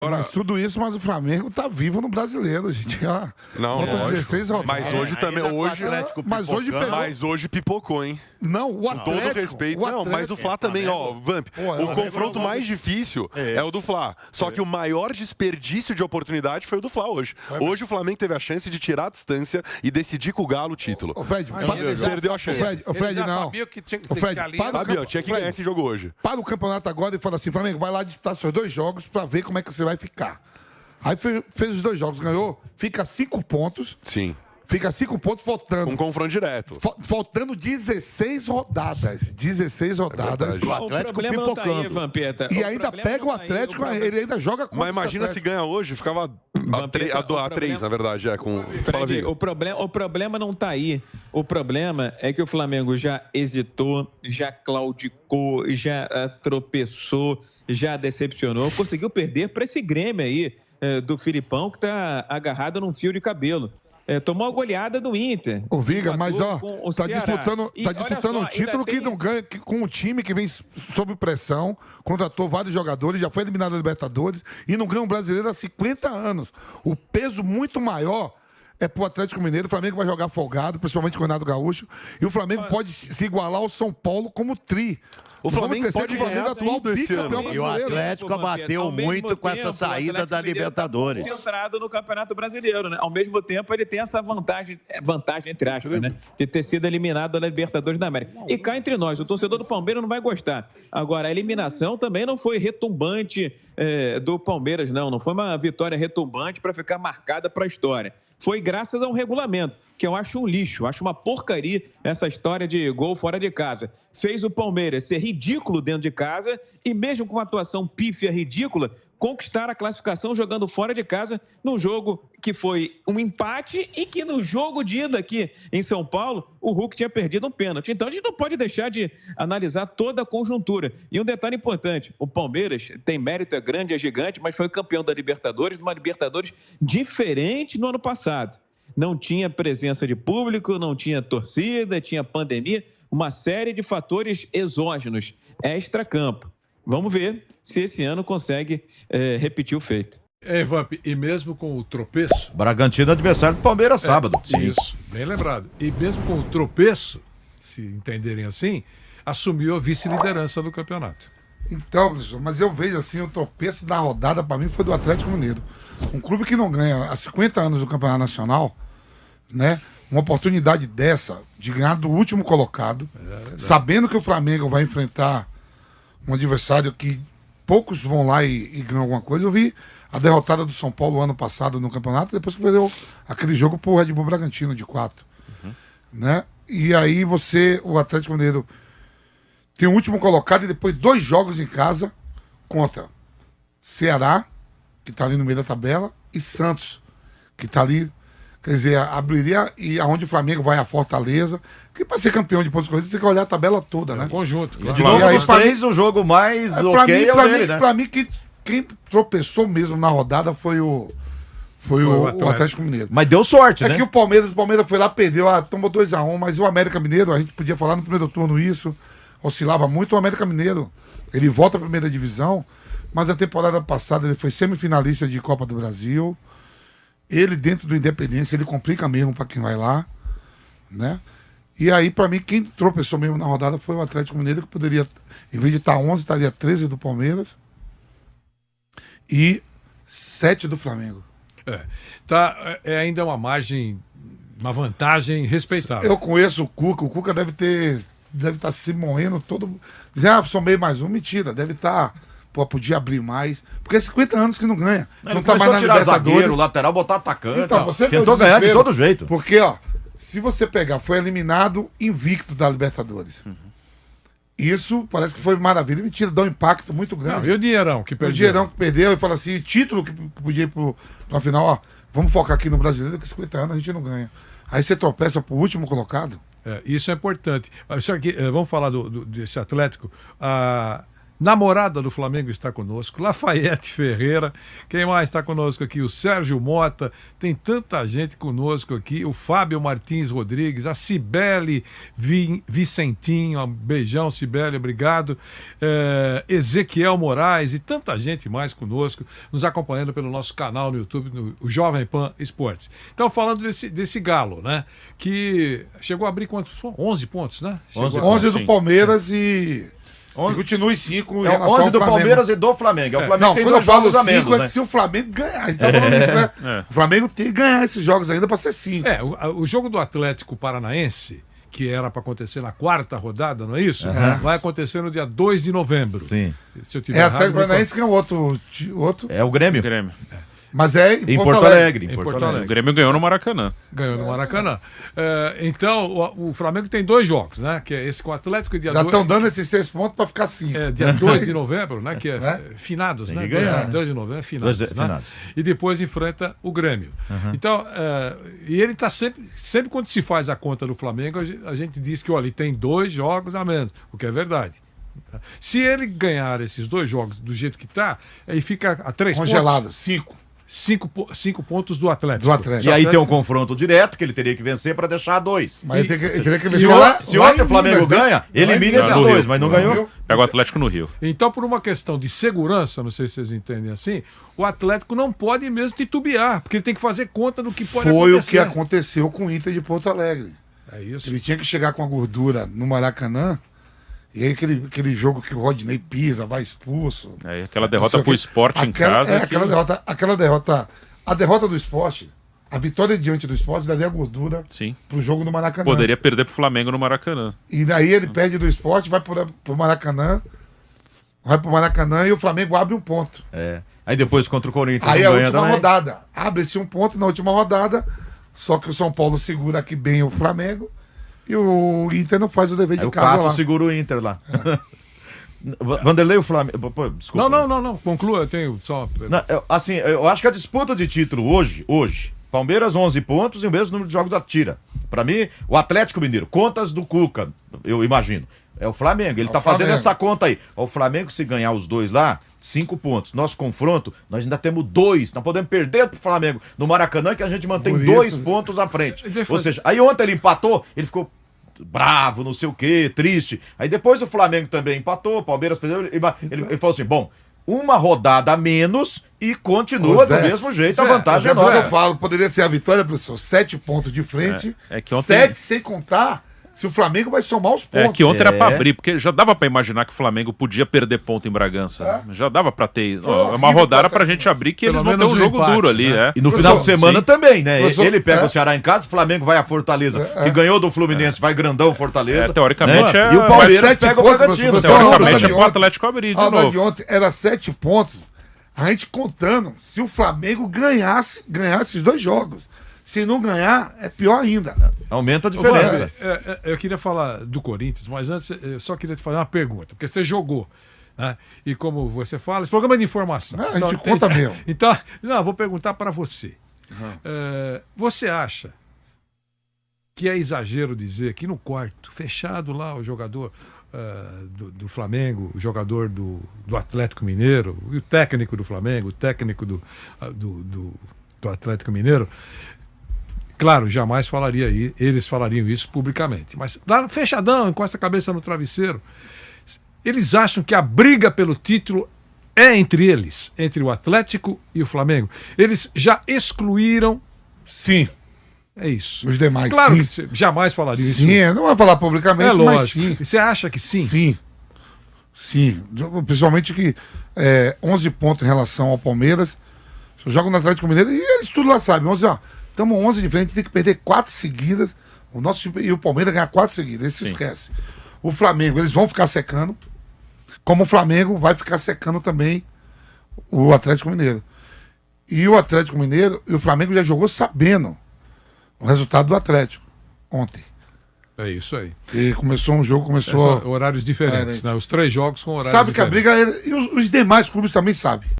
Mas tudo isso, mas o Flamengo tá vivo no Brasileiro, gente. Não, Faltam lógico. 16 rodadas. Mas hoje também, Mas hoje pipocou, hein? Não, o Com Atlético. todo respeito. Não, mas o Fla também, ó, Vamp. O confronto mais difícil é o do Fla. Só que o maior desperdício de oportunidade foi o do Fla hoje. Hoje o Flamengo teve a chance de tirar a distância e decidir com o Galo o título. O Fred, perdeu a chance. O Fred não. Sabia que tinha que O Fred, ali. Sabia, tinha que ganhar esse jogo hoje. Para o campeonato agora e fala assim, Flamengo, vai lá disputar seus 2 jogos pra ver como é que você vai ficar. Aí fez os 2 jogos, ganhou, fica 5 pontos. Sim. Fica 5 pontos faltando. Com confronto direto. Faltando 16 rodadas. 16 rodadas. O Atlético pipocando. Tá aí, Vampeta. E ainda pega o Atlético, ele ainda joga contra Mas imagina se ganha hoje, ficava a 3, na verdade, com... Fala, Fred, Vigo. o problema não tá aí. O problema é que o Flamengo já hesitou, já claudicou, já tropeçou, já decepcionou. Conseguiu perder para esse Grêmio aí do Filipão, que tá agarrado num fio de cabelo. Tomou a goleada do Inter. Ô, Viga, mas ó, tá disputando só, um título que não ganha, com um time que vem sob pressão, contratou vários jogadores, já foi eliminado da Libertadores e não ganha um brasileiro há 50 anos. O peso muito maior é pro Atlético Mineiro. O Flamengo vai jogar folgado, principalmente com o Renato Gaúcho, e o Flamengo pode se igualar ao São Paulo como tri. O Flamengo pode ganhar tudo esse ano. E o Atlético abateu muito com essa saída da Libertadores. Concentrado no Campeonato Brasileiro, né? Ao mesmo tempo, ele tem essa vantagem entre aspas, né? De ter sido eliminado da Libertadores da América. E cá entre nós, o torcedor do Palmeiras não vai gostar. Agora, a eliminação também não foi retumbante do Palmeiras, não. Não foi uma vitória retumbante para ficar marcada para a história. Foi graças a um regulamento, que eu acho um lixo, acho uma porcaria essa história de gol fora de casa. Fez o Palmeiras ser ridículo dentro de casa e mesmo com uma atuação pífia ridícula, conquistar a classificação jogando fora de casa num jogo que foi um empate e que no jogo de ida aqui em São Paulo, o Hulk tinha perdido um pênalti. Então a gente não pode deixar de analisar toda a conjuntura. E um detalhe importante, o Palmeiras tem mérito, é grande, é gigante, mas foi campeão da Libertadores, uma Libertadores diferente no ano passado. Não tinha presença de público, não tinha torcida, tinha pandemia, uma série de fatores exógenos, extra-campo. Vamos ver se esse ano consegue repetir o feito. Vamp, e mesmo com o tropeço... Bragantino adversário do Palmeiras sábado. Sim. Isso, bem lembrado. E mesmo com o tropeço, se entenderem assim, assumiu a vice-liderança do campeonato. Então, mas eu vejo assim, o tropeço da rodada para mim foi do Atlético Mineiro. Um clube que não ganha há 50 anos do Campeonato Nacional, né? Uma oportunidade dessa, de ganhar do último colocado, sabendo que o Flamengo vai enfrentar um adversário que poucos vão lá e ganham alguma coisa. Eu vi a derrotada do São Paulo ano passado no campeonato, depois que perdeu aquele jogo pro Red Bull Bragantino de 4. Né? E aí o Atlético Mineiro tem o último colocado e depois 2 jogos em casa contra Ceará, que tá ali no meio da tabela, e Santos, que tá ali. Quer dizer, abriria e aonde o Flamengo vai a Fortaleza. Porque para ser campeão de pontos corridos tem que olhar a tabela toda, né? Conjunto. Claro. De novo, os 3, o jogo mais ok é o dele, né? Pra mim, quem tropeçou mesmo na rodada foi o Atlético Mineiro. Mas deu sorte, né? É que o Palmeiras foi lá, perdeu, tomou 2-1, mas o América Mineiro, a gente podia falar no primeiro turno isso, oscilava muito o América Mineiro. Ele volta à primeira divisão, mas a temporada passada ele foi semifinalista de Copa do Brasil. Ele, dentro do Independência, ele complica mesmo para quem vai lá, né? E aí, para mim, quem tropeçou mesmo na rodada foi o Atlético Mineiro, que poderia, em vez de estar 11, estaria 13 do Palmeiras e 7 do Flamengo. Ainda uma margem, uma vantagem respeitável. Eu conheço o Cuca deve estar se morrendo todo... Dizer, sou meio mais um, mentira, deve estar... podia abrir mais. Porque é 50 anos que não ganha. Não tá mais na tirar zagueiro, lateral, botar atacante. Então, você tentou ganhar de todo jeito. Porque, se você pegar, foi eliminado invicto da Libertadores. Isso parece que foi maravilha. Mentira, dá um impacto muito grande. Não, e o dinheirão que perdeu? O dinheirão que perdeu e fala assim, título que podia ir pra final, vamos focar aqui no brasileiro, que 50 anos a gente não ganha. Aí você tropeça pro último colocado. Isso é importante. Só que, vamos falar desse Atlético. Namorada do Flamengo está conosco, Lafayette Ferreira. Quem mais está conosco aqui? O Sérgio Mota. Tem tanta gente conosco aqui. O Fábio Martins Rodrigues, a Cibele Vicentinho. Um beijão, Cibele, obrigado. Ezequiel Moraes e tanta gente mais conosco, nos acompanhando pelo nosso canal no YouTube, no Jovem Pan Esportes. Então, falando desse Galo, né? Que chegou a abrir quantos? 11 pontos, né? 11 do Palmeiras e continue 5 em relação 11 ao do Flamengo. Palmeiras e do Flamengo. O Flamengo tem quando 2 eu falo jogos a 5 menos, é né? que se o Flamengo ganhar, a gente tá falando isso, né? O Flamengo tem que ganhar esses jogos ainda para ser 5. O jogo do Atlético Paranaense, que era para acontecer na 4ª rodada, não é isso? Vai acontecer no dia 2 de novembro. Sim. Se eu tiver errado, Atlético Paranaense que é outro. É o Grêmio. Mas é em Porto Alegre. Em Porto Alegre. O Grêmio ganhou no Maracanã. Ganhou no Maracanã. Então, o Flamengo tem 2 jogos, né? Que é esse com o Atlético e dia 2. Já estão dando esses 6 pontos para ficar 5. Dia 2 de novembro, né? Que é finados, né? 2 de novembro, finados. Né? E depois enfrenta o Grêmio. Então, e ele está sempre quando se faz a conta do Flamengo, a gente diz que, olha, ele tem 2 jogos a menos, o que é verdade. Se ele ganhar esses 2 jogos do jeito que está, aí fica a 3 pontos. Congelado, 5. 5 pontos do Atlético. E aí tem um confronto direto que ele teria que vencer para deixar 2. Mas ele teria que vencer se ontem o Flamengo ganha, elimina esses 2, mas não ganhou. Pega o Atlético no Rio. Então, por uma questão de segurança, não sei se vocês entendem assim, o Atlético não pode mesmo titubear, porque ele tem que fazer conta do que pode acontecer. Foi o que aconteceu com o Inter de Porto Alegre. É isso. Ele tinha que chegar com a gordura no Maracanã. E aí aquele jogo que o Rodinei pisa, vai expulso. Aquela derrota pro Sport em casa. Aquela derrota. A derrota do Sport, a vitória diante do Sport daria gordura pro jogo no Maracanã. Poderia perder pro Flamengo no Maracanã. E daí ele perde do Sport, vai pro Maracanã. Vai pro Maracanã e o Flamengo abre um ponto. Aí depois contra o Corinthians. Aí a última rodada. Abre-se um ponto na última rodada. Só que o São Paulo segura aqui bem o Flamengo. E o Inter não faz o dever de casa lá. O Cássio segura o Inter lá. Vanderlei, o Flamengo... Pô, desculpa. Não. Conclua, eu tenho só... eu acho que a disputa de título hoje, Palmeiras 11 pontos e o mesmo número de jogos da tira. Pra mim, o Atlético Mineiro, contas do Cuca, eu imagino. É o Flamengo, ele tá fazendo essa conta aí. O Flamengo, se ganhar os 2 lá, 5 pontos. Nosso confronto, nós ainda temos 2. Não podemos perder pro Flamengo no Maracanã, que a gente mantém 2 pontos à frente. Ou seja, aí ontem ele empatou, ele ficou bravo, não sei o quê, triste. Aí depois o Flamengo também empatou, o Palmeiras perdeu, ele falou assim, bom, uma rodada a menos e continua do mesmo jeito, a vantagem é nossa. Eu falo, poderia ser a vitória, professor, 7 pontos de frente, que ontem... 7 sem contar se o Flamengo vai somar os pontos. Que ontem era pra abrir, porque já dava pra imaginar que o Flamengo podia perder ponto em Bragança. Já dava pra ter uma rodada pra gente abrir, que eles vão ter um jogo duro ali. E no final de semana também, né? Ele pega o Ceará em casa, o Flamengo vai a Fortaleza, que ganhou do Fluminense, vai grandão Fortaleza. Teoricamente E o Palmeiras pega o Bragantino. Teoricamente é pro Atlético abrir de novo. De ontem era 7 pontos, a gente contando se o Flamengo ganhasse esses 2 jogos. Se não ganhar, é pior ainda. Aumenta a diferença. Eu queria falar do Corinthians, mas antes eu só queria te fazer uma pergunta, porque você jogou, né? E como você fala, esse programa é de informação. A gente conta mesmo. Então, eu vou perguntar para você. Você acha que é exagero dizer que no quarto, fechado lá, o jogador do Flamengo, o jogador do Atlético Mineiro, e o técnico do Flamengo, o técnico do Atlético Mineiro... Claro, jamais eles falariam isso publicamente. Mas lá fechadão, encosta a cabeça no travesseiro. Eles acham que a briga pelo título é entre eles, entre o Atlético e o Flamengo. Eles já excluíram... Sim. É isso. Os demais, claro sim. Que jamais falariam isso. Sim, não vai falar publicamente, mas sim. Você acha que sim? Sim. Sim. Principalmente que 11 pontos em relação ao Palmeiras. Eu jogo no Atlético Mineiro e eles tudo lá sabem. 11, estamos 11 de frente, tem que perder 4 seguidas. O nosso time, e o Palmeiras ganhar 4 seguidas. Eles se esquecem. O Flamengo, eles vão ficar secando. Como o Flamengo vai ficar secando também o Atlético Mineiro. E o Atlético Mineiro e o Flamengo já jogou sabendo o resultado do Atlético ontem. É isso aí. E começou um jogo, horários diferentes, né? Os 3 jogos com horários sabe diferentes. Que a briga... E os demais clubes também sabem.